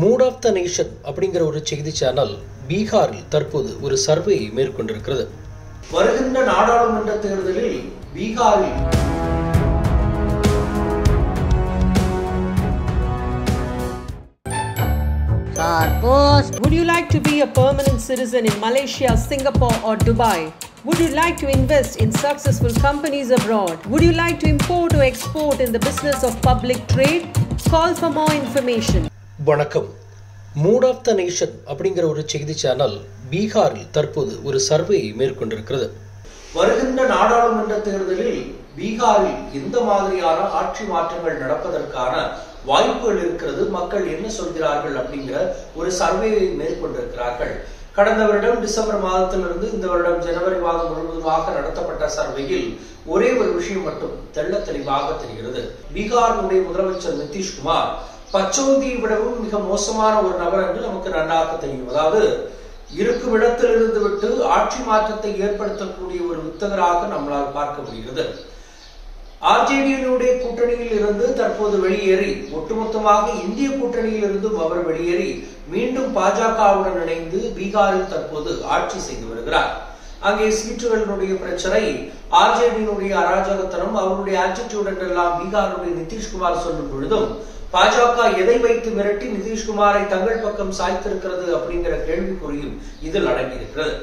Mood of the nation அப்படிங்கிற ஒரு செய்தி சேனல் பீகாரில் தற்போது ஒரு சர்வேயை மேற்கொண்டிருக்கிறது. வருகின்ற நாடாளுமன்ற தேர்தலில் பீகாரில் Would you like to be a permanent citizen in Malaysia, Singapore or Dubai? Would you like to invest in successful companies abroad? Would you like to import or export in the business of public trade? Call for more information. வணக்கம். Mood of the nation அப்படிங்கிற ஒரு செய்தி channel பீகாரில் தற்போது ஒரு சர்வேயை மேற்கொண்டிருக்கிறது. வருகின்ற நாடாளுமன்ற தேர்தலில் பீகாரில் எந்த மாதிரியான ஆட்சி மாற்றங்கள் நடப்பதற்கான வாய்ப்புகள் இருக்கிறது, மக்கள் என்ன சொல்கிறார்கள் அப்படிங்கிற ஒரு சர்வேயை மேற்கொண்டிருக்கிறார்கள். கடந்த வருடம் டிசம்பர் மாதத்திலிருந்து இந்த வருடம் ஜனவரி மாதம் முழுவதுமாக நடத்தப்பட்ட சர்வேயில் ஒரே ஒரு விஷயம் மட்டும் தெள்ள தெளிவாக தெரிகிறது. பீகாரினுடைய முதலமைச்சர் நிதிஷ்குமார் பச்சோந்தியை விடவும் மிக மோசமான ஒரு நபர் என்று நமக்கு நன்றாக தெரியும். அதாவது இருக்கும் இடத்தில் இருந்து விட்டு ஆட்சி மாற்றத்தை ஏற்படுத்தக்கூடிய ஒரு வித்தகராக நம்மளால் பார்க்க முடிகிறது. ஆர்ஜேடியினுடைய கூட்டணியில் இருந்து தற்போது வெளியேறி ஒட்டுமொத்தமாக இந்திய கூட்டணியில் இருந்தும் அவர் வெளியேறி மீண்டும் பாஜகவுடன் இணைந்து பீகாரில் தற்போது ஆட்சி செய்து வருகிறார். அங்கே சீட்டுகளினுடைய பிரச்சனை, ஆர்ஜேடியினுடைய அராஜகத்தனம், அவருடைய ஆட்டிடியூட் எல்லாம் பீகாருடைய நிதிஷ்குமார் சொல்லும் பொழுதும் பாஜக எதை வைத்து மிரட்டி நிதிஷ்குமாரை தங்கள் பக்கம் சாய்த்திருக்கிறது அப்படிங்கிற கேள்விக்குறியும் இதில் அடங்கியிருக்கிறது.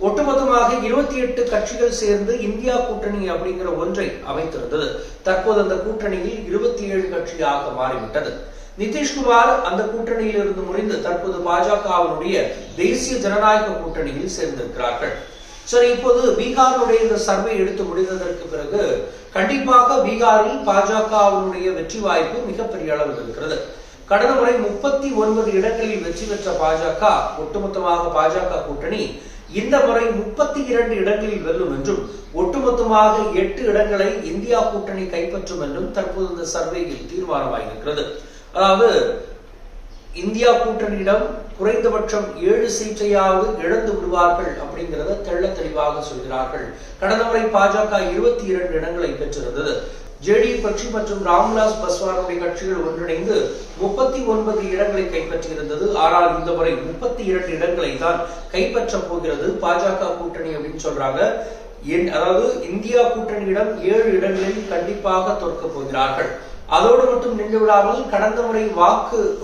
ஒட்டுமொத்தமாக 28 கட்சிகள் சேர்ந்து இந்தியா கூட்டணி அப்படிங்கிற ஒன்றை அமைத்திருந்தது. தற்போது அந்த கூட்டணியில் 27 கட்சியாக மாறிவிட்டது. நிதிஷ்குமார் அந்த கூட்டணியில் இருந்து முறிந்து தற்போது பாஜகவினுடைய தேசிய ஜனநாயக கூட்டணியில் சேர்ந்திருக்கிறார்கள். சரி, இப்போது பீகாருடைய இந்த சர்வே எடுத்து முடிந்ததற்கு பிறகு கண்டிப்பாக பீகாரில் பாஜகவினுடைய வெற்றி வாய்ப்பு மிகப்பெரிய அளவில் இருக்கிறது. கடந்த முறை 39 இடங்களில் வெற்றி பெற்ற பாஜக, ஒட்டுமொத்தமாக பாஜக கூட்டணி இந்த முறை 32 இடங்களில் வெல்லும் என்றும் ஒட்டுமொத்தமாக 8 இடங்களை இந்தியா கூட்டணி கைப்பற்றும் என்றும் தற்போது இந்த சர்வேயில் தீர்மானமாயிருக்கிறது. அதாவது இந்தியா கூட்டணியிடம் குறைந்தபட்சம் 7 சீட்டையாவது இழந்து விடுவார்கள் அப்படிங்கிறத தெள்ள தெளிவாக சொல்கிறார்கள். கடந்த முறை பாஜக 22 இடங்களை பெற்றிருந்தது. ஜேடியு கட்சி மற்றும் ராம்விலாஸ் பாஸ்வானுடைய கட்சிகள் ஒன்றிணைந்து 39 இடங்களை கைப்பற்றியிருந்தது. ஆனால் இந்த முறை 32 இடங்களை தான் கைப்பற்ற போகிறது பாஜக கூட்டணி அப்படின்னு சொல்றாங்க. அதாவது இந்தியா கூட்டணியிடம் 7 இடங்களில் கண்டிப்பாக தோற்க போகிறார்கள். அதோடு மட்டும் நின்று விடாமல் கடந்த முறை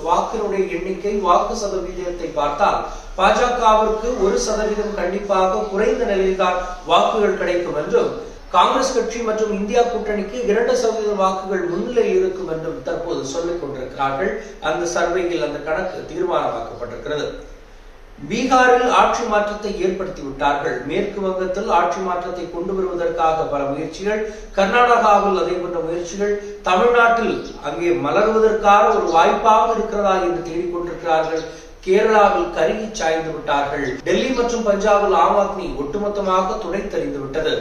வாக்கினுடைய எண்ணிக்கை, வாக்கு சதவீதத்தை பார்த்தால் பாஜகவிற்கு 1% கண்டிப்பாக குறைந்த நிலையில்தான் வாக்குகள் கிடைக்கும் என்றும், காங்கிரஸ் கட்சி மற்றும் இந்தியா கூட்டணிக்கு 2% வாக்குகள் முன்னிலையில் இருக்கும் என்றும் தற்போது சொல்லிக் கொண்டிருக்கிறார்கள். அந்த சர்வேயில் அந்த கணக்கு தீர்மானமாக்கப்பட்டிருக்கிறது. பீகாரில் ஆட்சி மாற்றத்தை ஏற்படுத்தி விட்டார்கள். மேற்கு வங்கத்தில் ஆட்சி மாற்றத்தை கொண்டு வருவதற்காக பல முயற்சிகள், கர்நாடகாவில் அதே போன்ற முயற்சிகள், தமிழ்நாட்டில் அங்கே மலர்வதற்கான ஒரு வாய்ப்பாக இருக்கிறதா என்று தேடிக்கொண்டிருக்கிறார்கள். கேரளாவில் கருகி சாய்ந்து விட்டார்கள். டெல்லி மற்றும் பஞ்சாபில் ஆம் ஆத்மி ஒட்டுமொத்தமாக துணை தெரிந்து விட்டது.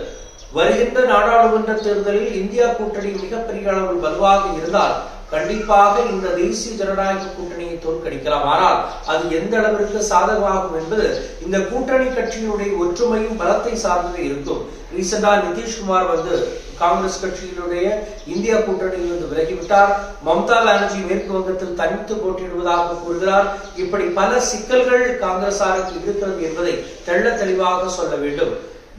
வருகின்ற நாடாளுமன்ற தேர்தலில் இந்தியா கூட்டணி மிகப்பெரிய அளவில் வலுவாக இருந்தால் கண்டிப்பாக இந்த தேசிய ஜனநாயக கூட்டணியை தோற்கடிக்கலாம். ஆனால் அது எந்த அளவிற்கு சாதகமாகும் என்பது இந்த கூட்டணி கட்சியினுடைய ஒற்றுமையும் பலத்தை சார்ந்தே இருக்கும். ரீசெண்டா நிதிஷ்குமார் காங்கிரஸ் கட்சியினுடைய இந்தியா கூட்டணியிலிருந்து விலகிவிட்டார். மம்தா பானர்ஜி மேற்கு வங்கத்தில் தனித்து போட்டியிடுவதாக கூறுகிறார். இப்படி பல சிக்கல்கள் காங்கிரசாருக்கு இருக்கிறது என்பதை தெள்ள தெளிவாக சொல்ல வேண்டும்.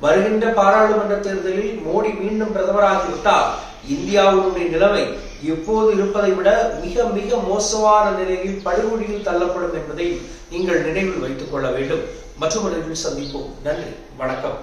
வருகின்ற பாராளுமன்ற தேர்தலில் மோடி மீண்டும் பிரதமராகிவிட்டால் இந்தியாவுடைய நிலைமை எப்போது இருப்பதை விட மிக மிக மோசமான நிலையில் படுகொலியில் தள்ளப்படும் என்பதை நீங்கள் நினைவில் வைத்துக் கொள்ள வேண்டும். மற்றொரு சந்திப்போம். நன்றி, வணக்கம்.